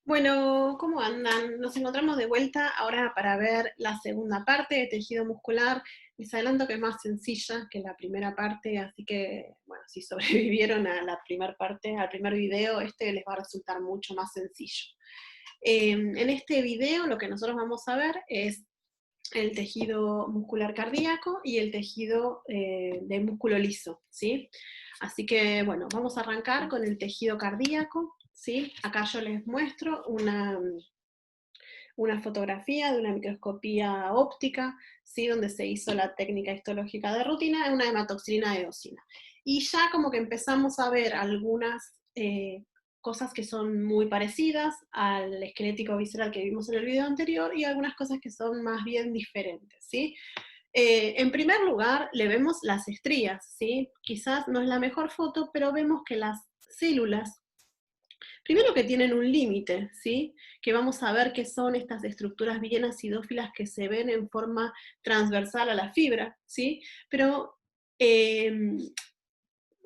Bueno, ¿cómo andan? Nos encontramos de vuelta ahora para ver la segunda parte de tejido muscular. Les adelanto que es más sencilla que la primera parte, así que, bueno, si sobrevivieron a la primera parte, al primer video, este les va a resultar mucho más sencillo. En este video lo que nosotros vamos a ver es el tejido muscular cardíaco y el tejido de músculo liso, ¿sí? Así que, bueno, vamos a arrancar con el tejido cardíaco, ¿sí? Acá yo les muestro una fotografía de una microscopía óptica, ¿sí? Donde se hizo la técnica histológica de rutina en una hematoxilina de eosina. Y ya como que empezamos a ver algunas cosas que son muy parecidas al esquelético visceral que vimos en el video anterior y algunas cosas que son más bien diferentes, ¿sí? En primer lugar, le vemos las estrías, ¿sí? Quizás no es la mejor foto, pero vemos que las células, primero que tienen un límite, ¿sí? Que vamos a ver que son estas estructuras bien acidófilas que se ven en forma transversal a la fibra, ¿sí? Pero, eh,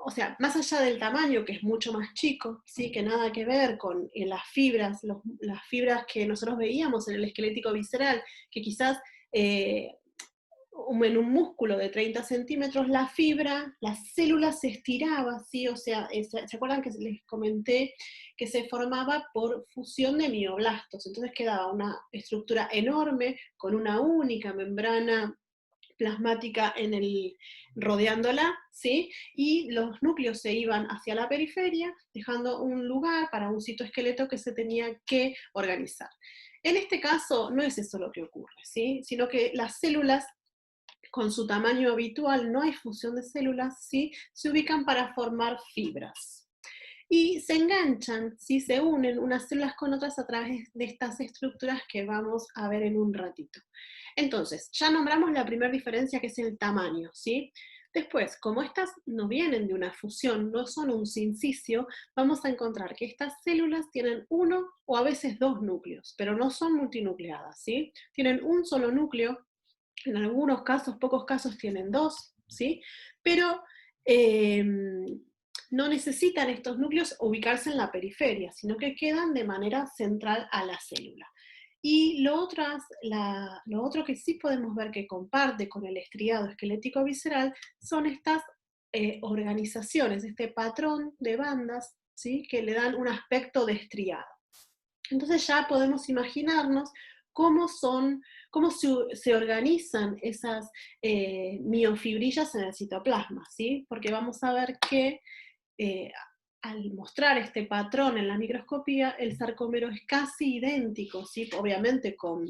o sea, más allá del tamaño, que es mucho más chico, ¿sí? Que nada que ver con las fibras, las fibras que nosotros veíamos en el esquelético visceral, que quizás en un músculo de 30 centímetros, la fibra, la célula se estiraba, ¿sí? O sea, ¿se acuerdan que les comenté que se formaba por fusión de mioblastos? Entonces quedaba una estructura enorme con una única membrana plasmática rodeándola, ¿sí? Y los núcleos se iban hacia la periferia, dejando un lugar para un citoesqueleto que se tenía que organizar. En este caso no es eso lo que ocurre, ¿sí? Sino que las células con su tamaño habitual, no hay fusión de células, ¿sí? Se ubican para formar fibras. Y se enganchan, ¿sí? Se unen unas células con otras a través de estas estructuras que vamos a ver en un ratito. Entonces, ya nombramos la primera diferencia, que es el tamaño, ¿sí? Después, como estas no vienen de una fusión, no son un sincicio, vamos a encontrar que estas células tienen uno o a veces dos núcleos, pero no son multinucleadas, ¿sí? Tienen un solo núcleo, en algunos casos, pocos casos tienen dos, ¿sí? Pero eh, no necesitan estos núcleos ubicarse en la periferia, sino que quedan de manera central a la célula. Y lo otro que sí podemos ver que comparte con el estriado esquelético visceral son estas organizaciones, este patrón de bandas, ¿sí? Que le dan un aspecto de estriado. Entonces ya podemos imaginarnos cómo se organizan esas miofibrillas en el citoplasma, ¿sí? Porque vamos a ver que eh, al mostrar este patrón en la microscopía, el sarcómero es casi idéntico, ¿sí? Obviamente con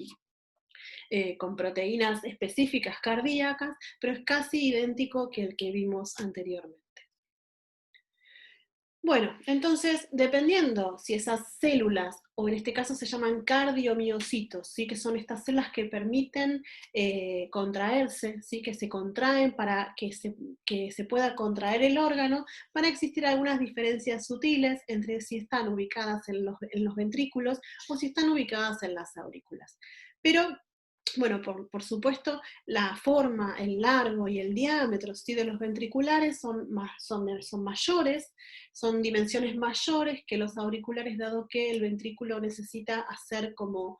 proteínas específicas cardíacas, pero es casi idéntico que el que vimos anteriormente. Bueno, entonces, dependiendo si esas células, o en este caso se llaman cardiomiocitos, ¿sí? Que son estas células que permiten contraerse, ¿sí? Que se contraen para que se pueda contraer el órgano, van a existir algunas diferencias sutiles entre si están ubicadas en los ventrículos o si están ubicadas en las aurículas. Pero bueno, por supuesto, la forma, el largo y el diámetro, ¿sí? De los ventriculares son mayores, son dimensiones mayores que los auriculares, dado que el ventrículo necesita hacer como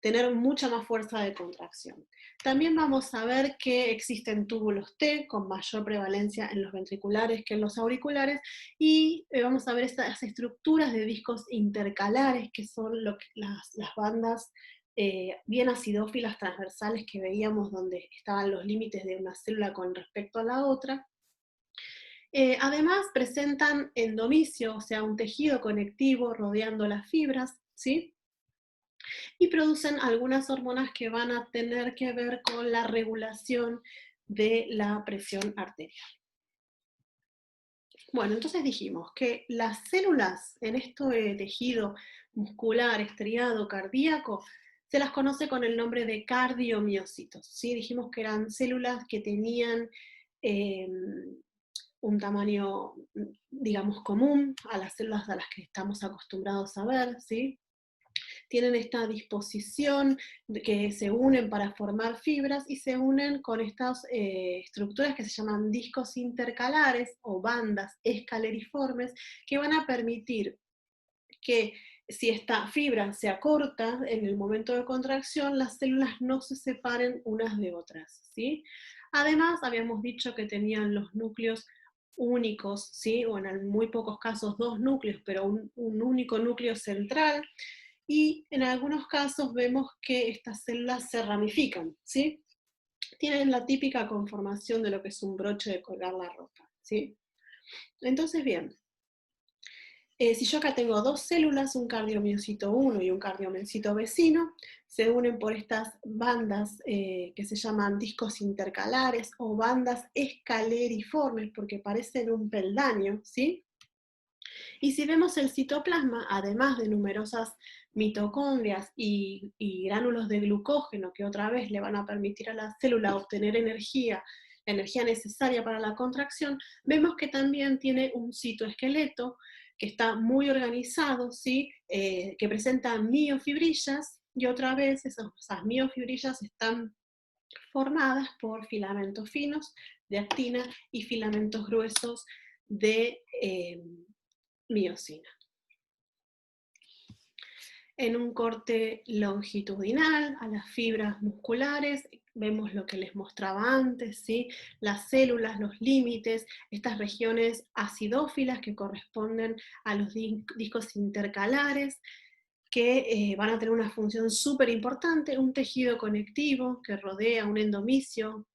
tener mucha más fuerza de contracción. También vamos a ver que existen túbulos T con mayor prevalencia en los ventriculares que en los auriculares, y vamos a ver estas estructuras de discos intercalares, que son las bandas bien acidófilas transversales que veíamos donde estaban los límites de una célula con respecto a la otra. Además presentan endomisio, o sea, un tejido conectivo rodeando las fibras, ¿sí? Y producen algunas hormonas que van a tener que ver con la regulación de la presión arterial. Bueno, entonces dijimos que las células en este tejido muscular, estriado, cardíaco, se las conoce con el nombre de cardiomiocitos, ¿sí? Dijimos que eran células que tenían eh, un tamaño, digamos, común a las células a las que estamos acostumbrados a ver, ¿sí? Tienen esta disposición que se unen para formar fibras y se unen con estas estructuras que se llaman discos intercalares o bandas escaleriformes, que van a permitir que si esta fibra se acorta en el momento de contracción, las células no se separen unas de otras, ¿sí? Además, habíamos dicho que tenían los núcleos únicos, ¿sí? O en muy pocos casos dos núcleos, pero un único núcleo central, y en algunos casos vemos que estas células se ramifican, ¿sí? Tienen la típica conformación de lo que es un broche de colgar la ropa, ¿sí? Entonces, bien, si yo acá tengo dos células, un cardiomiocito 1 y un cardiomiocito vecino, se unen por estas bandas que se llaman discos intercalares o bandas escaleriformes porque parecen un peldaño, ¿sí? Y si vemos el citoplasma, además de numerosas mitocondrias y gránulos de glucógeno que otra vez le van a permitir a la célula obtener energía, la energía necesaria para la contracción, vemos que también tiene un citoesqueleto que está muy organizado, ¿sí? Que presenta miofibrillas, y otra vez esas miofibrillas están formadas por filamentos finos de actina y filamentos gruesos de miocina. En un corte longitudinal a las fibras musculares, vemos lo que les mostraba antes, ¿sí? Las células, los límites, estas regiones acidófilas que corresponden a los discos intercalares, que van a tener una función súper importante, un tejido conectivo que rodea un endomicio,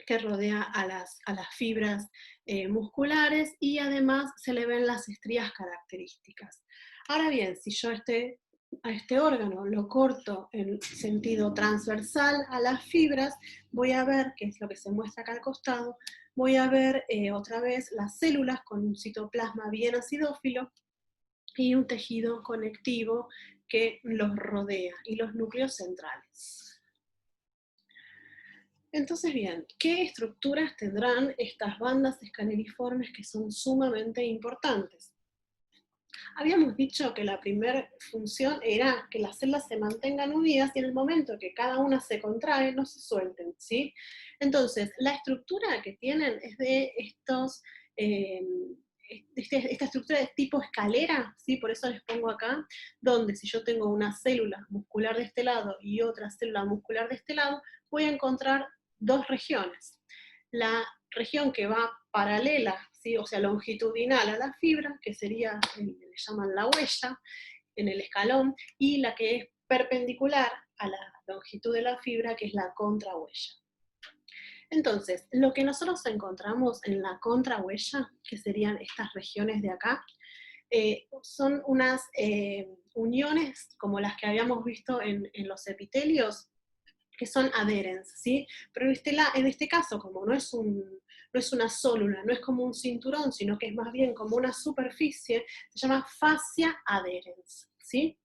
que rodea a las fibras musculares, y además se le ven las estrías características. Ahora bien, si yo a este órgano lo corto en sentido transversal a las fibras, voy a ver, que es lo que se muestra acá al costado, voy a ver otra vez las células con un citoplasma bien acidófilo y un tejido conectivo que los rodea, y los núcleos centrales. Entonces, bien, ¿qué estructuras tendrán estas bandas escaleriformes que son sumamente importantes? Habíamos dicho que la primera función era que las células se mantengan unidas y en el momento que cada una se contrae, no se suelten, ¿sí? Entonces, la estructura que tienen es de esta estructura de tipo escalera, ¿sí? Por eso les pongo acá, donde si yo tengo una célula muscular de este lado y otra célula muscular de este lado, voy a encontrar dos regiones. La región que va paralela, ¿sí? O sea, longitudinal a la fibra, que sería, le llaman la huella, en el escalón, y la que es perpendicular a la longitud de la fibra, que es la contrahuella. Entonces, lo que nosotros encontramos en la contrahuella, que serían estas regiones de acá, son unas uniones como las que habíamos visto en los epitelios, que son adherens, ¿sí? Pero en este caso, como no es una célula, no es como un cinturón, sino que es más bien como una superficie, se llama fascia adherens, ¿sí?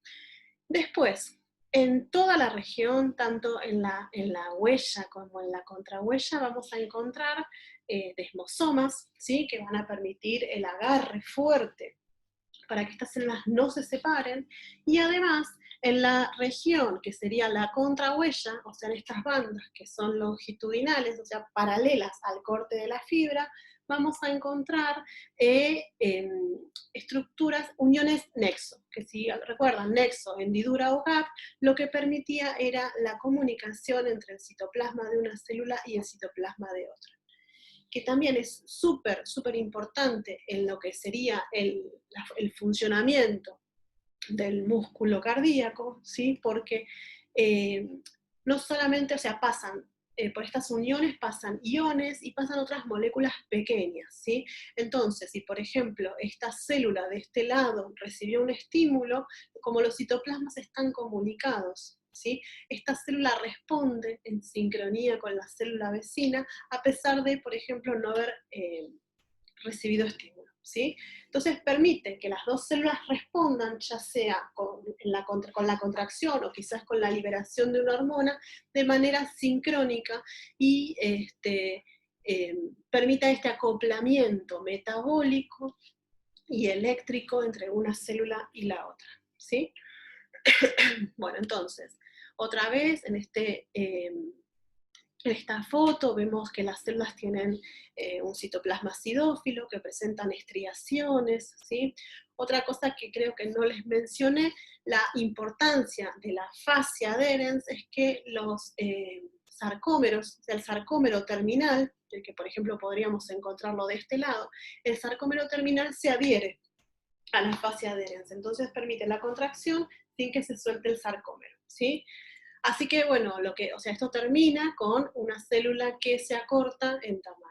Después, en toda la región, tanto en la huella como en la contrahuella, vamos a encontrar desmosomas, ¿sí? Que van a permitir el agarre fuerte para que estas células no se separen, y además en la región que sería la contrahuella, o sea en estas bandas que son longitudinales, o sea paralelas al corte de la fibra, vamos a encontrar estructuras, uniones nexo, que si recuerdan, nexo, hendidura o gap, lo que permitía era la comunicación entre el citoplasma de una célula y el citoplasma de otra, que también es súper, súper importante en lo que sería el funcionamiento del músculo cardíaco, ¿sí? Porque no solamente, o sea, por estas uniones pasan iones y pasan otras moléculas pequeñas, ¿sí? Entonces, si por ejemplo esta célula de este lado recibió un estímulo, como los citoplasmas están comunicados, ¿sí? Esta célula responde en sincronía con la célula vecina, a pesar de, por ejemplo, no haber recibido estímulo, ¿sí? Entonces permite que las dos células respondan, ya sea con la contracción o quizás con la liberación de una hormona, de manera sincrónica, y permita este acoplamiento metabólico y eléctrico entre una célula y la otra, ¿sí? Bueno, entonces, otra vez en En esta foto vemos que las células tienen un citoplasma acidófilo, que presentan estriaciones, ¿sí? Otra cosa que creo que no les mencioné, la importancia de la fascia adherens es que los sarcómeros, o sea, el sarcómero terminal, el que por ejemplo podríamos encontrarlo de este lado, el sarcómero terminal se adhiere a la fascia adherens, entonces permite la contracción sin que se suelte el sarcómero, ¿sí? Así que bueno, o sea, esto termina con una célula que se acorta en tamaño.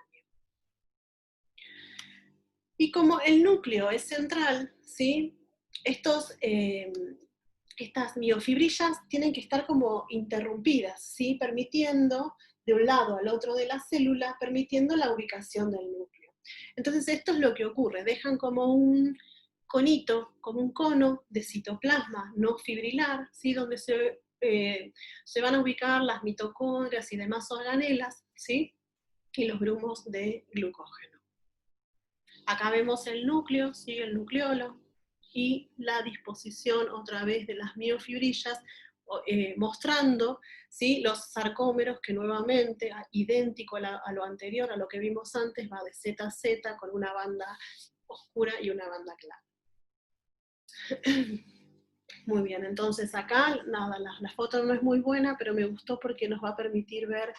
Y como el núcleo es central, ¿sí? Estas miofibrillas tienen que estar como interrumpidas, ¿sí? Permitiendo de un lado al otro de la célula, permitiendo la ubicación del núcleo. Entonces esto es lo que ocurre, dejan como un conito, como un cono de citoplasma no fibrilar, ¿sí? Donde se van a ubicar las mitocondrias y demás organelas, ¿sí? Y los grumos de glucógeno. Acá vemos el núcleo, ¿sí? El nucleolo, y la disposición otra vez de las miofibrillas, mostrando, ¿sí? Los sarcómeros que nuevamente, idéntico a lo anterior, a lo que vimos antes, va de Z a Z con una banda oscura y una banda clara. Muy bien, entonces acá, nada, la foto no es muy buena, pero me gustó porque nos va a permitir ver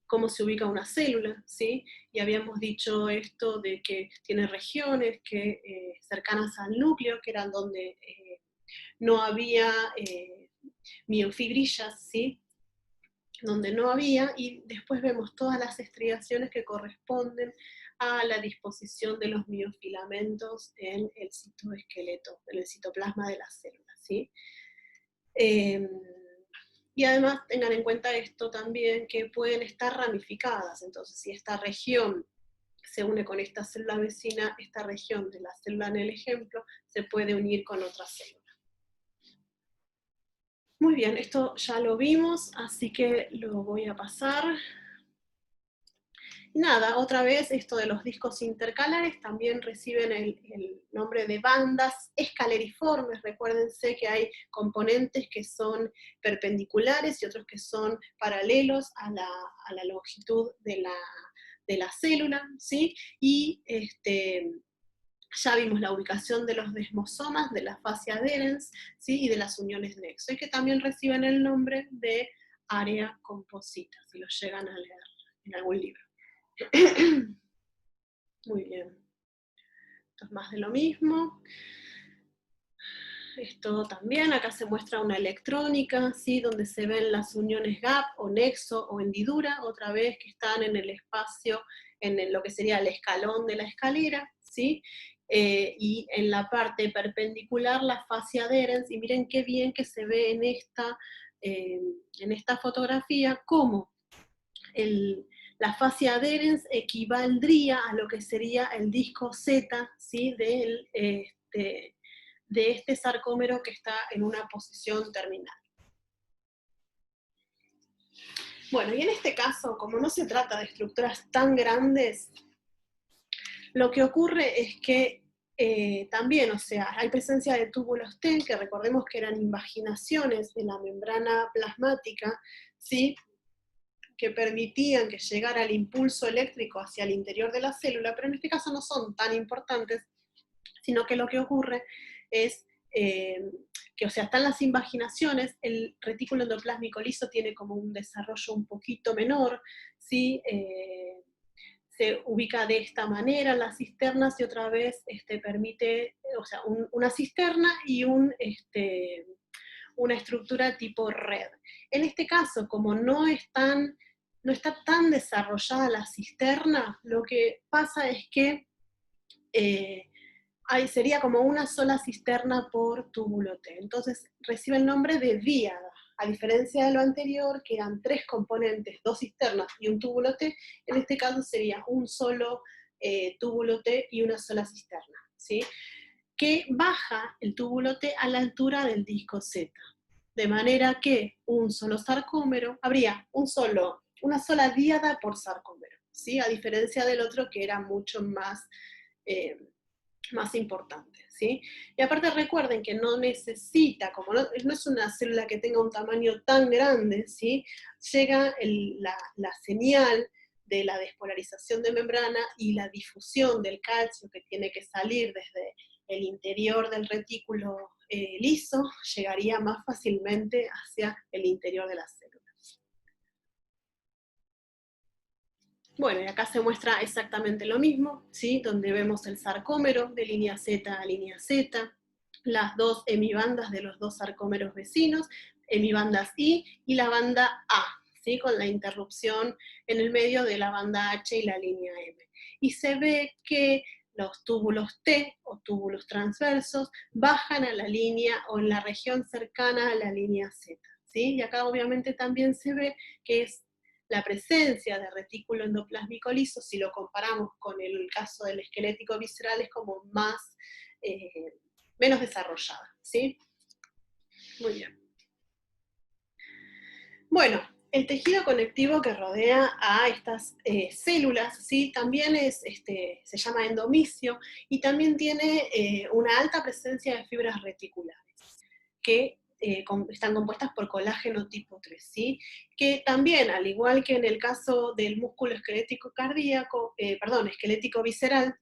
cómo se ubica una célula, ¿sí? Y habíamos dicho esto de que tiene regiones cercanas al núcleo, que eran donde no había miofibrillas, ¿sí? Donde no había, y después vemos todas las estriaciones que corresponden a la disposición de los miofilamentos en el citoesqueleto, en el citoplasma de las células, ¿sí? Y además tengan en cuenta esto también, que pueden estar ramificadas, entonces si esta región se une con esta célula vecina, esta región de la célula en el ejemplo se puede unir con otra célula. Muy bien, esto ya lo vimos, así que lo voy a pasar. Nada, otra vez esto de los discos intercalares también reciben el nombre de bandas escaleriformes. Recuérdense que hay componentes que son perpendiculares y otros que son paralelos a la longitud de la célula, ¿sí? Y ya vimos la ubicación de los desmosomas, de la fascia adherens, ¿sí? Y de las uniones nexo, y que también reciben el nombre de área composita, si lo llegan a leer en algún libro. Muy bien. Esto es más de lo mismo. Esto también, acá se muestra una electrónica, ¿sí? Donde se ven las uniones gap o nexo o hendidura, otra vez que están en el espacio, en lo que sería el escalón de la escalera, ¿sí? Y en la parte perpendicular la fascia adherens, y miren qué bien que se ve en esta fotografía cómo la fascia adherens equivaldría a lo que sería el disco Z, ¿sí? De este sarcómero que está en una posición terminal. Bueno, y en este caso, como no se trata de estructuras tan grandes, lo que ocurre es que también, o sea, hay presencia de túbulos TEN, que recordemos que eran invaginaciones de la membrana plasmática, ¿sí? Que permitían que llegara el impulso eléctrico hacia el interior de la célula, pero en este caso no son tan importantes, sino que lo que ocurre es que, o sea, están las invaginaciones, el retículo endoplásmico liso tiene como un desarrollo un poquito menor, ¿sí? Se ubica de esta manera en las cisternas y otra vez permite, o sea, una cisterna y una estructura tipo red. En este caso, como no está tan desarrollada la cisterna, lo que pasa es que sería como una sola cisterna por túbulo T. Entonces recibe el nombre de díada. A diferencia de lo anterior, que eran 3 componentes, 2 cisternas y un túbulo T, en este caso sería un solo túbulo T y una sola cisterna, ¿sí? Que baja el túbulo T a la altura del disco Z. De manera que un solo sarcómero, habría una sola díada por sarcómero, ¿sí? A diferencia del otro que era mucho más más importante, ¿sí? Y aparte recuerden que no necesita, como no es una célula que tenga un tamaño tan grande, ¿sí? Llega la señal de la despolarización de membrana y la difusión del calcio que tiene que salir desde el interior del retículo liso, llegaría más fácilmente hacia el interior de la célula. Bueno, y acá se muestra exactamente lo mismo, ¿sí? Donde vemos el sarcómero de línea Z a línea Z, las dos hemibandas de los dos sarcómeros vecinos, hemibandas I y la banda A, ¿sí? Con la interrupción en el medio de la banda H y la línea M. Y se ve que los túbulos T, o túbulos transversos, bajan a la línea o en la región cercana a la línea Z, ¿sí? Y acá obviamente también se ve que es la presencia de retículo endoplásmico liso, si lo comparamos con el caso del esquelético visceral, es como más, menos desarrollada, ¿sí? Muy bien. Bueno, el tejido conectivo que rodea a estas células, ¿sí? También se llama endomisio, y también tiene una alta presencia de fibras reticulares, que están compuestas por colágeno tipo 3, ¿sí? Que también, al igual que en el caso del músculo esquelético cardíaco, esquelético visceral,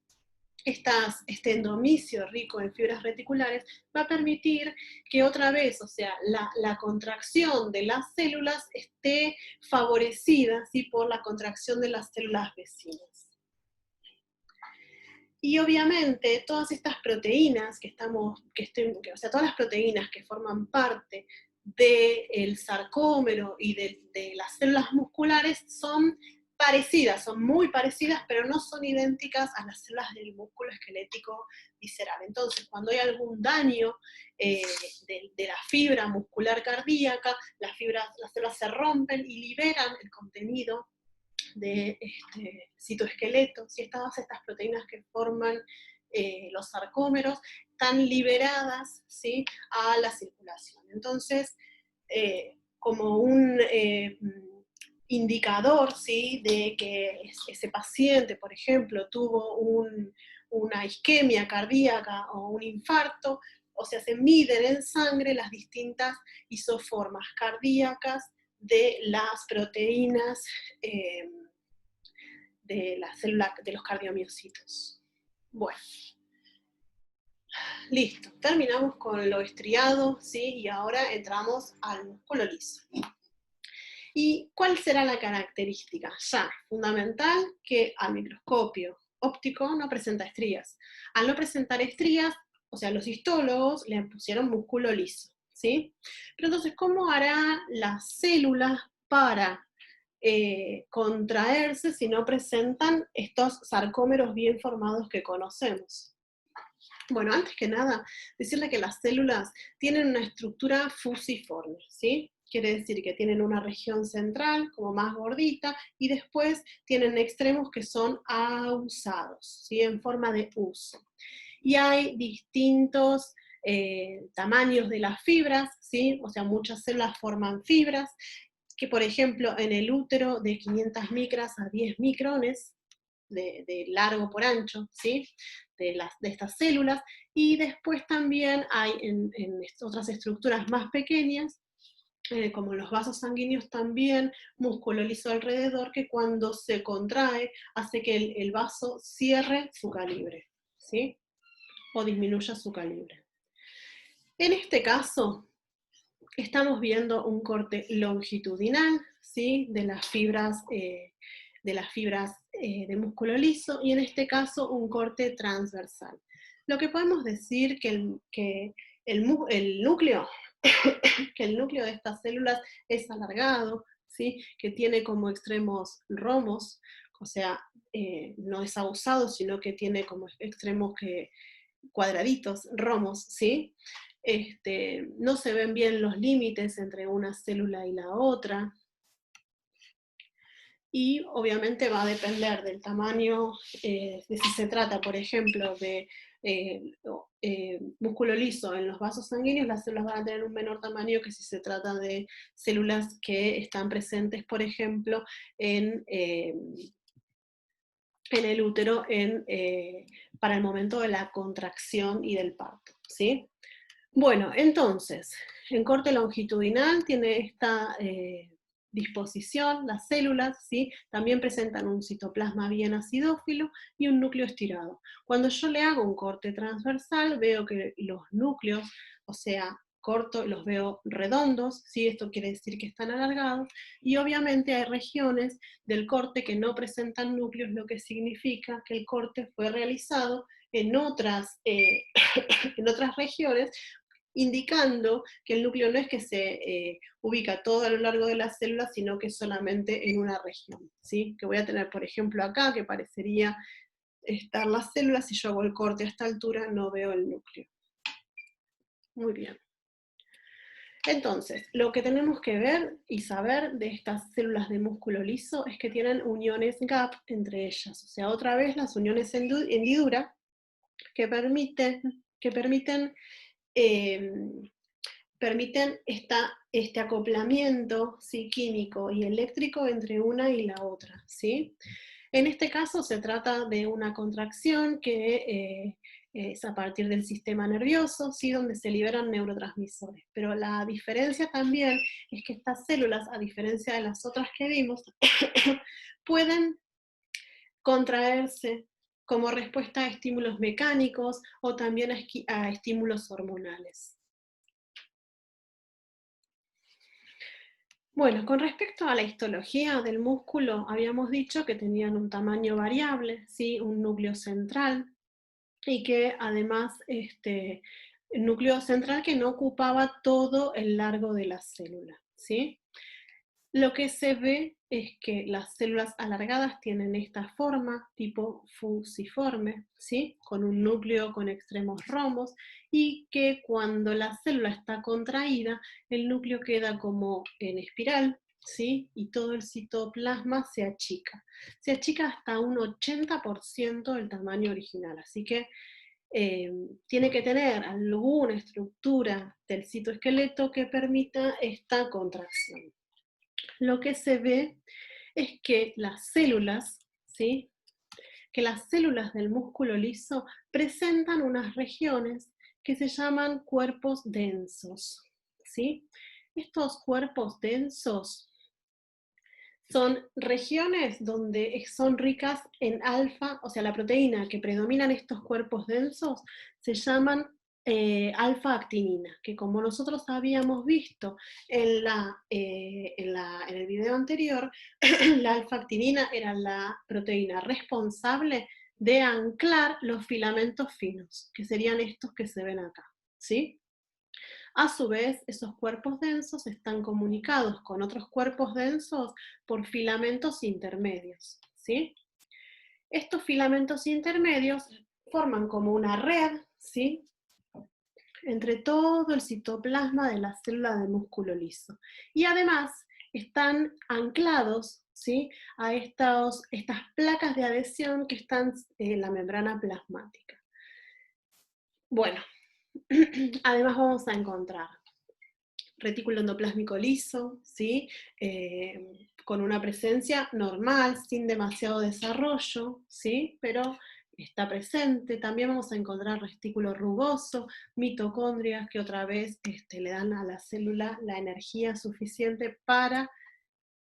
este endomisio rico en fibras reticulares va a permitir que otra vez, o sea, la contracción de las células esté favorecida, ¿sí? Por la contracción de las células vecinas. Y obviamente todas estas proteínas o sea, todas las proteínas que forman parte del sarcómero y de las células musculares son parecidas, son muy parecidas, pero no son idénticas a las células del músculo esquelético visceral. Entonces, cuando hay algún daño de la fibra muscular cardíaca, las células se rompen y liberan el contenido de citoesqueleto, ¿sí? Todas estas proteínas que forman los sarcómeros están liberadas, ¿sí? A la circulación. Entonces, como un indicador, ¿sí? De que ese paciente, por ejemplo, tuvo una isquemia cardíaca o un infarto, o sea, se miden en sangre las distintas isoformas cardíacas de las proteínas de la célula de los cardiomiocitos. Bueno, listo. Terminamos con lo estriado, ¿sí? Y ahora entramos al músculo liso. ¿Y cuál será la característica? Ya, fundamental, que al microscopio óptico no presenta estrías. Al no presentar estrías, o sea, los histólogos le pusieron músculo liso, ¿sí? Pero entonces, ¿cómo hará las células para contraerse si no presentan estos sarcómeros bien formados que conocemos? Bueno, antes que nada, decirle que las células tienen una estructura fusiforme, ¿sí? Quiere decir que tienen una región central, como más gordita, y después tienen extremos que son ausados, ¿sí? En forma de uso. Y hay distintos tamaños de las fibras, ¿sí? O sea, muchas células forman fibras, que por ejemplo en el útero de 500 micras a 10 micrones de largo por ancho, ¿sí? De estas células, y después también hay en otras estructuras más pequeñas, como los vasos sanguíneos también, músculo liso alrededor, que cuando se contrae hace que el vaso cierre su calibre, ¿sí? O disminuya su calibre. En este caso, estamos viendo un corte longitudinal, ¿sí? De las fibras de músculo liso, y en este caso un corte transversal. Lo que podemos decir que el núcleo que el núcleo de estas células es alargado, ¿sí? Que tiene como extremos romos, o sea, no es abusado, sino que tiene como extremos cuadraditos, romos, ¿sí? No se ven bien los límites entre una célula y la otra, y obviamente va a depender del tamaño, de si se trata, por ejemplo, de músculo liso en los vasos sanguíneos, las células van a tener un menor tamaño que si se trata de células que están presentes, por ejemplo, en el útero, en para el momento de la contracción y del parto, ¿sí? Bueno, entonces, en corte longitudinal tiene esta disposición, las células, ¿sí? También presentan un citoplasma bien acidófilo y un núcleo estirado. Cuando yo le hago un corte transversal, veo que los núcleos, o sea, corto, los veo redondos, ¿sí? Esto quiere decir que están alargados, y obviamente hay regiones del corte que no presentan núcleos, lo que significa que el corte fue realizado en otras, en otras regiones, indicando que el núcleo no es que se ubica todo a lo largo de las células, sino que solamente en una región, ¿sí? Que voy a tener, por ejemplo, acá, que parecería estar las células, si yo hago el corte a esta altura, no veo el núcleo. Muy bien. Entonces, lo que tenemos que ver y saber de estas células de músculo liso es que tienen uniones gap entre ellas, o sea, otra vez las uniones hendidura que permiten este acoplamiento, ¿sí?, químico y eléctrico entre una y la otra, ¿sí? En este caso se trata de una contracción que es a partir del sistema nervioso, ¿sí?, donde se liberan neurotransmisores. Pero la diferencia también es que estas células, a diferencia de las otras que vimos, pueden contraerse como respuesta a estímulos mecánicos o también a estímulos hormonales. Bueno, con respecto a la histología del músculo, habíamos dicho que tenían un tamaño variable, ¿sí?, un núcleo central, y que además el núcleo central que no ocupaba todo el largo de la célula, ¿sí? Lo que se ve es que las células alargadas tienen esta forma, tipo fusiforme, ¿sí?, con un núcleo con extremos rombos, y que cuando la célula está contraída, el núcleo queda como en espiral, ¿sí?, y todo el citoplasma se achica. Se achica hasta un 80% del tamaño original, así que tiene que tener alguna estructura del citoesqueleto que permita esta contracción. Lo que se ve es que las células, ¿sí?, que las células del músculo liso presentan unas regiones que se llaman cuerpos densos, ¿sí? Estos cuerpos densos son regiones donde son ricas en alfa, o sea, la proteína que predomina en estos cuerpos densos se llaman alfa-actinina, que como nosotros habíamos visto en el video anterior, la alfa-actinina era la proteína responsable de anclar los filamentos finos, que serían estos que se ven acá, ¿sí? A su vez, esos cuerpos densos están comunicados con otros cuerpos densos por filamentos intermedios, ¿sí? Estos filamentos intermedios forman como una red, ¿sí?, entre todo el citoplasma de la célula de músculo liso. Y además están anclados, ¿sí?, a estas placas de adhesión que están en la membrana plasmática. Bueno, además vamos a encontrar retículo endoplásmico liso, ¿sí?, con una presencia normal, sin demasiado desarrollo, ¿sí?, pero está presente. También vamos a encontrar retículo rugoso, mitocondrias que otra vez le dan a la célula la energía suficiente para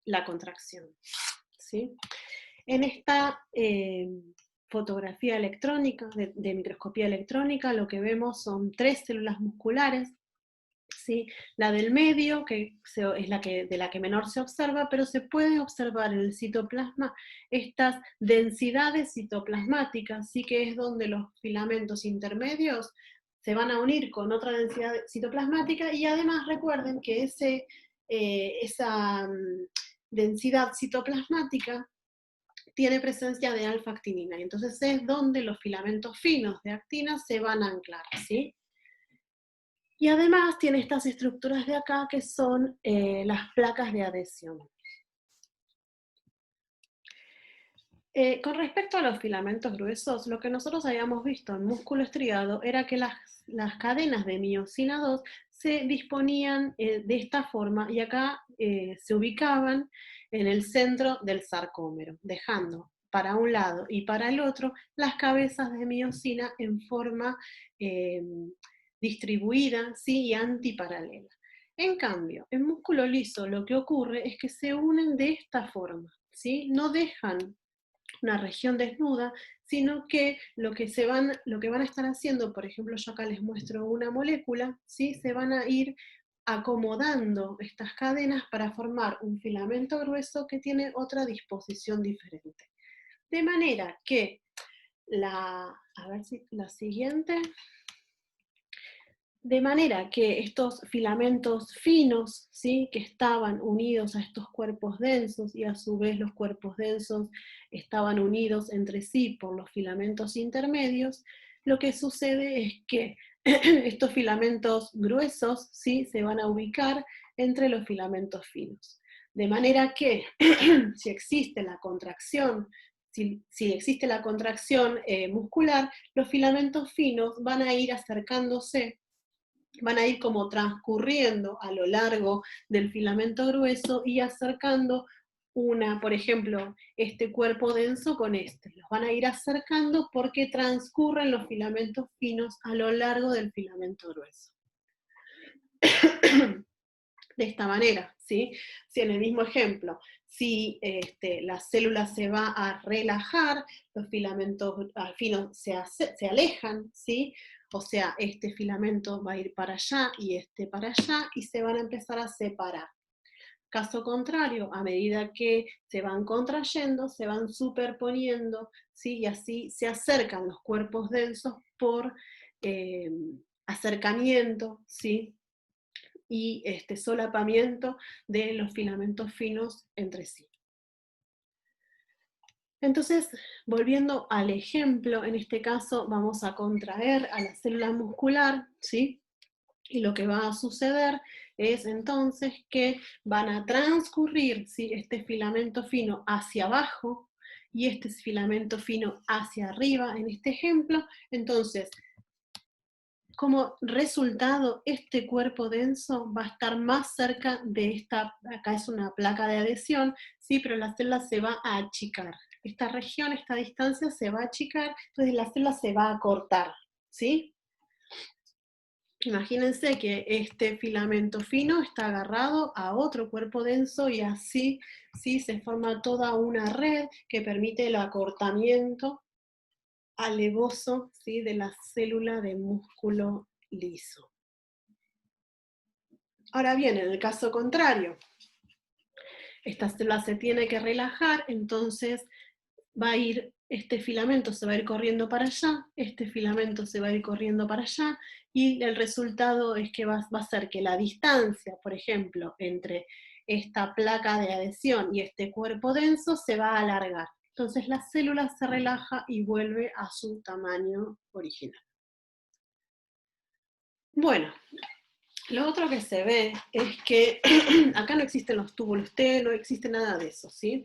la contracción, ¿sí? En esta fotografía electrónica, de microscopía electrónica, lo que vemos son 3 células musculares, ¿sí? La del medio, que es de la que menor se observa, pero se puede observar en el citoplasma estas densidades citoplasmáticas, ¿sí?, que es donde los filamentos intermedios se van a unir con otra densidad citoplasmática, y además recuerden que esa densidad citoplasmática tiene presencia de alfa-actinina, entonces es donde los filamentos finos de actina se van a anclar, ¿sí? Y además tiene estas estructuras de acá que son las placas de adhesión. Con respecto a los filamentos gruesos, lo que nosotros habíamos visto en músculo estriado era que las cadenas de miosina 2 se disponían de esta forma, y acá se ubicaban en el centro del sarcómero, dejando para un lado y para el otro las cabezas de miosina en forma distribuida, ¿sí? Y antiparalela. En cambio, en músculo liso lo que ocurre es que se unen de esta forma, ¿sí? No dejan una región desnuda, sino que lo que van a estar haciendo, por ejemplo, yo acá les muestro una molécula, ¿sí? Se van a ir acomodando estas cadenas para formar un filamento grueso que tiene otra disposición diferente. De manera que a ver si la siguiente. De manera que estos filamentos finos, ¿sí? Que estaban unidos a estos cuerpos densos y a su vez los cuerpos densos estaban unidos entre sí por los filamentos intermedios, lo que sucede es que estos filamentos gruesos, ¿sí? Se van a ubicar entre los filamentos finos. De manera que si existe la contracción, si existe la contracción muscular, los filamentos finos van a ir acercándose, van a ir como transcurriendo a lo largo del filamento grueso y acercando por ejemplo, este cuerpo denso con este. Los van a ir acercando porque transcurren los filamentos finos a lo largo del filamento grueso. De esta manera, ¿sí? Si en el mismo ejemplo, si la célula se va a relajar, los filamentos finos se alejan, ¿sí? O sea, este filamento va a ir para allá y este para allá, y se van a empezar a separar. Caso contrario, a medida que se van contrayendo, se van superponiendo, ¿sí? Y así se acercan los cuerpos densos por acercamiento, ¿sí? Y solapamiento de los filamentos finos entre sí. Entonces, volviendo al ejemplo, en este caso vamos a contraer a la célula muscular, ¿sí? Y lo que va a suceder es entonces que van a transcurrir, ¿sí? Este filamento fino hacia abajo y este filamento fino hacia arriba en este ejemplo. Entonces, como resultado, este cuerpo denso va a estar más cerca de acá es una placa de adhesión, ¿sí? Pero la célula se va a achicar. Esta región, esta distancia se va a achicar, entonces la célula se va a cortar, ¿sí? Imagínense que este filamento fino está agarrado a otro cuerpo denso y así, ¿sí? Se forma toda una red que permite el acortamiento alevoso, ¿sí? De la célula de músculo liso. Ahora bien, en el caso contrario, esta célula se tiene que relajar, entonces va a ir, este filamento se va a ir corriendo para allá, este filamento se va a ir corriendo para allá, y el resultado es que va a ser que la distancia, por ejemplo, entre esta placa de adhesión y este cuerpo denso se va a alargar. Entonces la célula se relaja y vuelve a su tamaño original. Bueno, lo otro que se ve es que acá no existen los túbulos T, no existe nada de eso, ¿sí?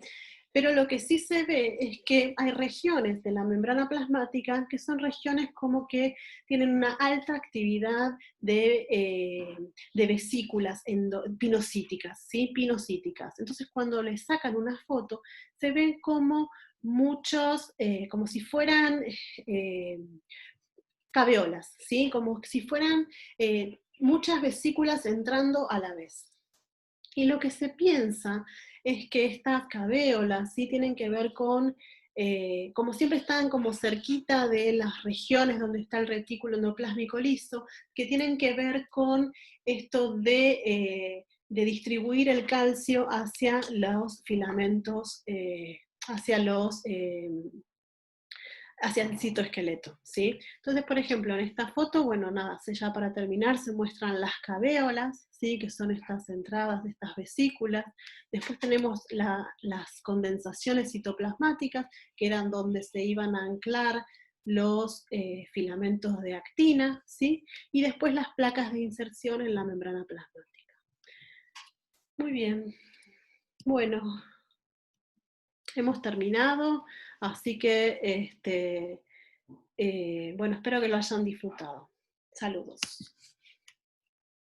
Pero lo que sí se ve es que hay regiones de la membrana plasmática que son regiones como que tienen una alta actividad de vesículas pinocíticas, ¿sí? Pinocíticas. Entonces cuando le sacan una foto, se ven como muchos, como si fueran caveolas, ¿sí? Como si fueran muchas vesículas entrando a la vez. Y lo que se piensa es que estas cavéolas sí tienen que ver con, como siempre están como cerquita de las regiones donde está el retículo endoplásmico liso, que tienen que ver con esto de distribuir el calcio hacia los filamentos, hacia el citoesqueleto, ¿sí? Entonces, por ejemplo, en esta foto, bueno, nada, ya para terminar, se muestran las cavéolas, ¿sí? Que son estas entradas de estas vesículas. Después tenemos las condensaciones citoplasmáticas, que eran donde se iban a anclar los filamentos de actina, ¿sí? Y después las placas de inserción en la membrana plasmática. Muy bien. Bueno, hemos terminado, así que bueno, espero que lo hayan disfrutado. Saludos.